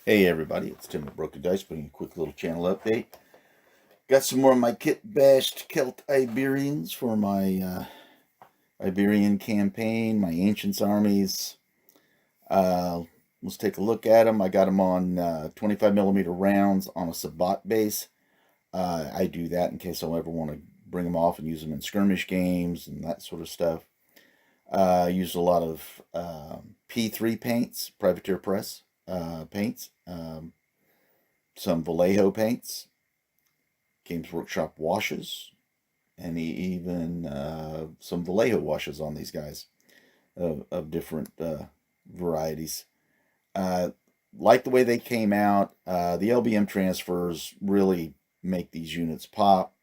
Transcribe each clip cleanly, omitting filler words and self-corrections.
Hey everybody, it's Tim with Broken Dice, bringing a quick little channel update. Got some more of my kit bashed Celt Iberians for my Iberian campaign, my Ancients armies. Uh, let's take a look at them. I got them on 25 millimeter rounds on a Sabbat base. I do that in case I'll ever want to bring them off and use them in skirmish games and that sort of stuff. I used a lot of P3 paints, Privateer Press paints. Some Vallejo paints, Games Workshop washes, and even some Vallejo washes on these guys of different varieties. Uh, like the way they came out. The LBM transfers really make these units pop.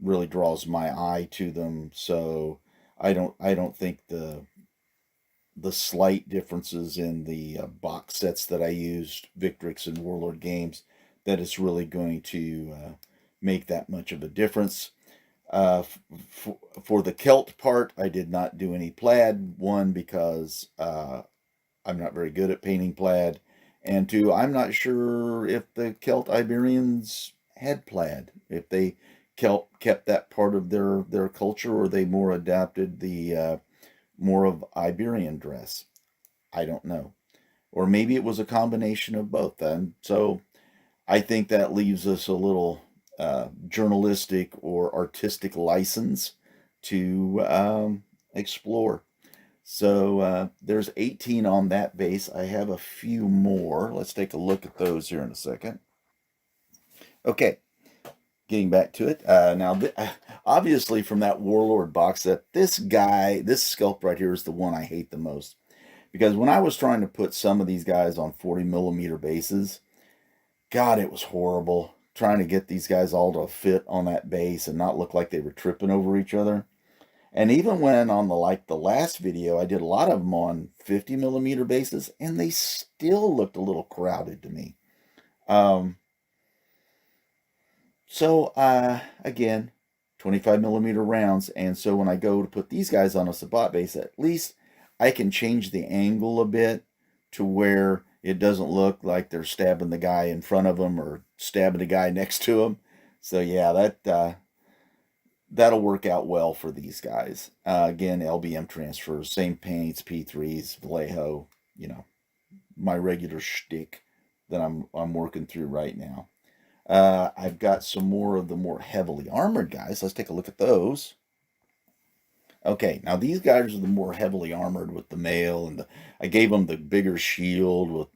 Really draws my eye to them. So I don't think the slight differences in the box sets that I used, Victrix and Warlord Games, that it's really going to make that much of a difference. For the Celt part, I did not do any plaid. One, because I'm not very good at painting plaid, and two, I'm not sure if the Celt Iberians had plaid, if they kept that part of their culture, or they more adapted the more of Iberian dress. I don't know. Or maybe it was a combination of both. And so I think that leaves us a little journalistic or artistic license to explore. So there's 18 on that base. I have a few more. Let's take a look at those here in a second. Okay, getting back to it. Obviously, from that Warlord box set, this sculpt right here is the one I hate the most. Because when I was trying to put some of these guys on 40 millimeter bases, God, it was horrible trying to get these guys all to fit on that base and not look like they were tripping over each other. And even when on the last video, I did a lot of them on 50 millimeter bases, and they still looked a little crowded to me. Um, again, 25 millimeter rounds, and so when I go to put these guys on a Sabbat base, at least I can change the angle a bit to where it doesn't look like they're stabbing the guy in front of them or stabbing the guy next to them. So yeah, that'll work out well for these guys. Again, LBM transfers, same paints, P3s, Vallejo, you know, my regular shtick that I'm working through right now. I've got some more of the more heavily armored guys. Let's take a look at those. Okay, now these guys are the more heavily armored with the mail, and I gave them the bigger shield with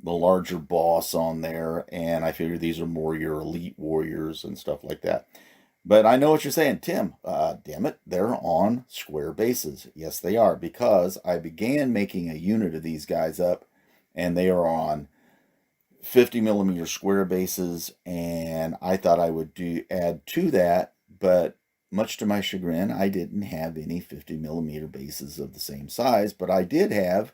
the larger boss on there, and I figure these are more your elite warriors and stuff like that. But I know what you're saying, Tim. Damn it, they're on square bases. Yes, they are, because I began making a unit of these guys up, and they are on 50 millimeter square bases, and I thought I would add to that, but much to my chagrin, I didn't have any 50 millimeter bases of the same size, but I did have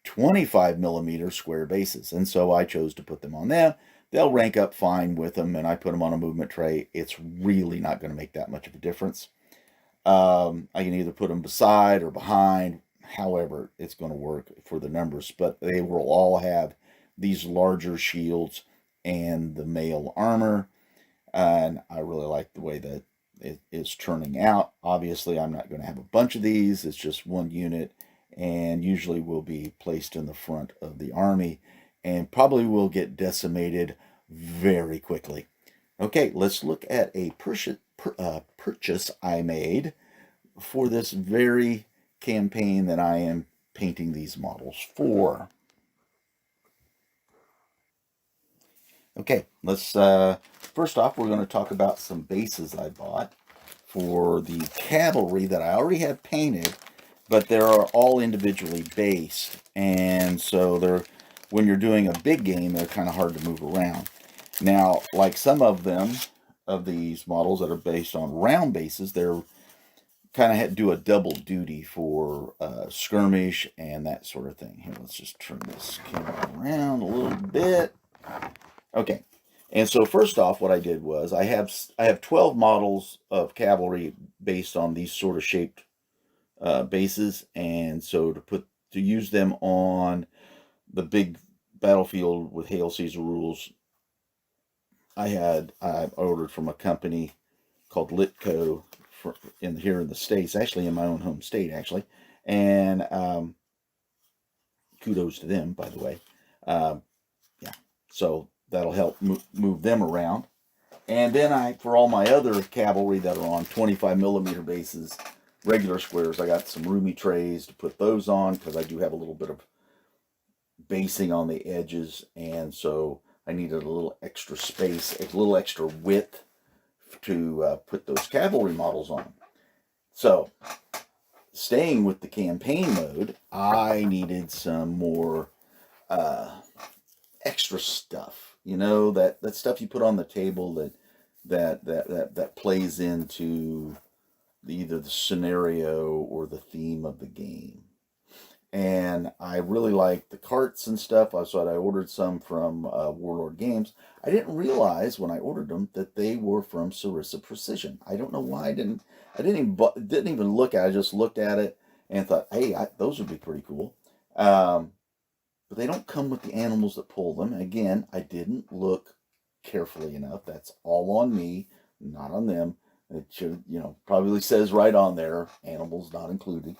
25 millimeter square bases, and so I chose to put them on them. They'll rank up fine with them, and I put them on a movement tray. It's really not going to make that much of a difference. I can either put them beside or behind, however it's going to work for the numbers, but they will all have these larger shields and the mail armor, and I really like the way that it is turning out. Obviously, I'm not going to have a bunch of these. It's just one unit, and usually will be placed in the front of the army, and probably will get decimated very quickly. Okay, let's look at a purchase I made for this very campaign that I am painting these models for. Okay, let's first off, we're going to talk about some bases I bought for the cavalry that I already have painted, but they're all individually based, and so they're when you're doing a big game, they're kind of hard to move around. Now, like some of them, of these models that are based on round bases, they're kind of do a double duty for skirmish and that sort of thing. Here, let's just turn this camera around a little bit. Okay, and so first off, what I did was I have 12 models of cavalry based on these sort of shaped bases, and so to use them on the big Battlefield with Hail Caesar rules, I ordered from a company called Litco here in the States, actually in my own home state, actually. And kudos to them, by the way. Yeah, so that'll help move them around. And then for all my other cavalry that are on 25 millimeter bases, regular squares, I got some roomy trays to put those on because I do have a little bit of basing on the edges, and so I needed a little extra space, a little extra width to put those cavalry models on. So, staying with the campaign mode, I needed some more extra stuff. You know, that stuff you put on the table that plays into either the scenario or the theme of the game. And I really liked the carts and stuff, so I ordered some from Warlord Games. I didn't realize when I ordered them that they were from Sarissa Precision. I don't know why I didn't even look at it. I just looked at it and thought, hey, those would be pretty cool. But they don't come with the animals that pull them. Again, I didn't look carefully enough. That's all on me, not on them. It should, probably says right on there, animals not included.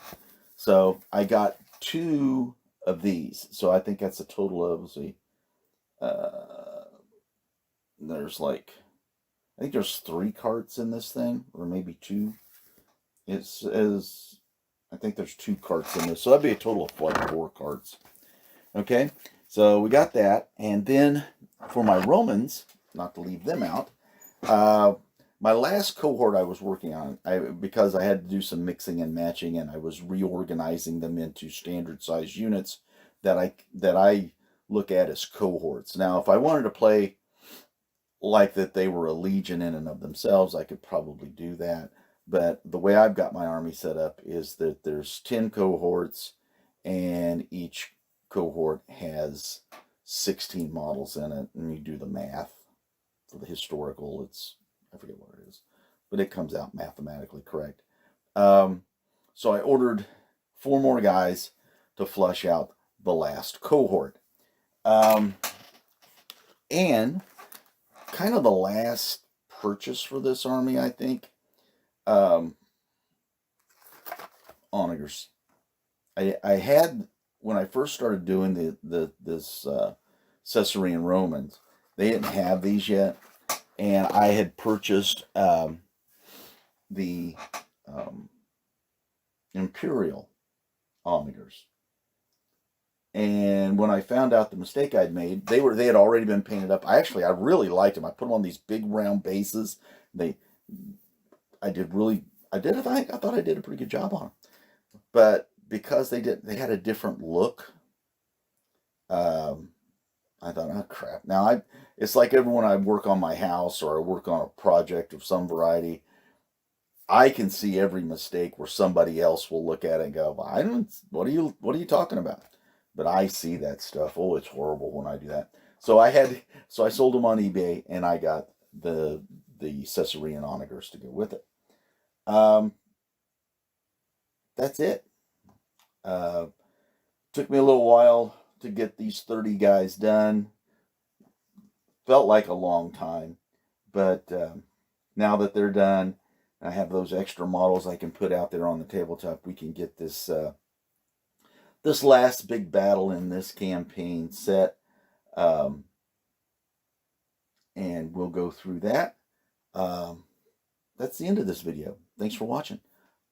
So I got 2 of these. So I think that's a total of, let's see, there's I think there's 3 carts in this thing, or maybe 2. It says, I think there's 2 carts in this. So that'd be a total of 4 carts. Okay, so we got that. And then for my Romans, not to leave them out, my last cohort I was working on, because I had to do some mixing and matching, and I was reorganizing them into standard size units that I look at as cohorts. Now, if I wanted to play like that they were a legion in and of themselves, I could probably do that. But the way I've got my army set up is that there's 10 cohorts, and each cohort has 16 models in it, and you do the math for the historical. I forget what it is, but it comes out mathematically correct. So I ordered 4 more guys to flush out the last cohort. And kind of the last purchase for this army, I think, onagers. I had, when I first started doing this Caesarean Romans, they didn't have these yet. And I had purchased the Imperial onagers. And when I found out the mistake I'd made, they had already been painted up. I really liked them. I put them on these big round bases. I thought I did a pretty good job on them. But because they had a different look, I thought, oh crap. Now it's like when I work on my house or I work on a project of some variety, I can see every mistake where somebody else will look at it and go, what are you talking about? But I see that stuff. Oh, it's horrible when I do that. So I sold them on eBay, and I got the Caesarean onagers to go with it. That's it. Took me a little while to get these 30 guys done. Felt like a long time, but now that they're done, I have those extra models I can put out there on the tabletop. We can get this this last big battle in this campaign set, and we'll go through that. That's the end of this video. Thanks for watching.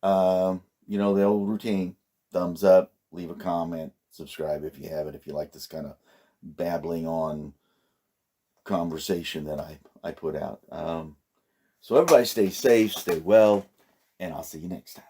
The old routine: thumbs up, leave a comment, subscribe if you haven't, if you like this kind of babbling on conversation that I put out. So everybody stay safe, stay well, and I'll see you next time.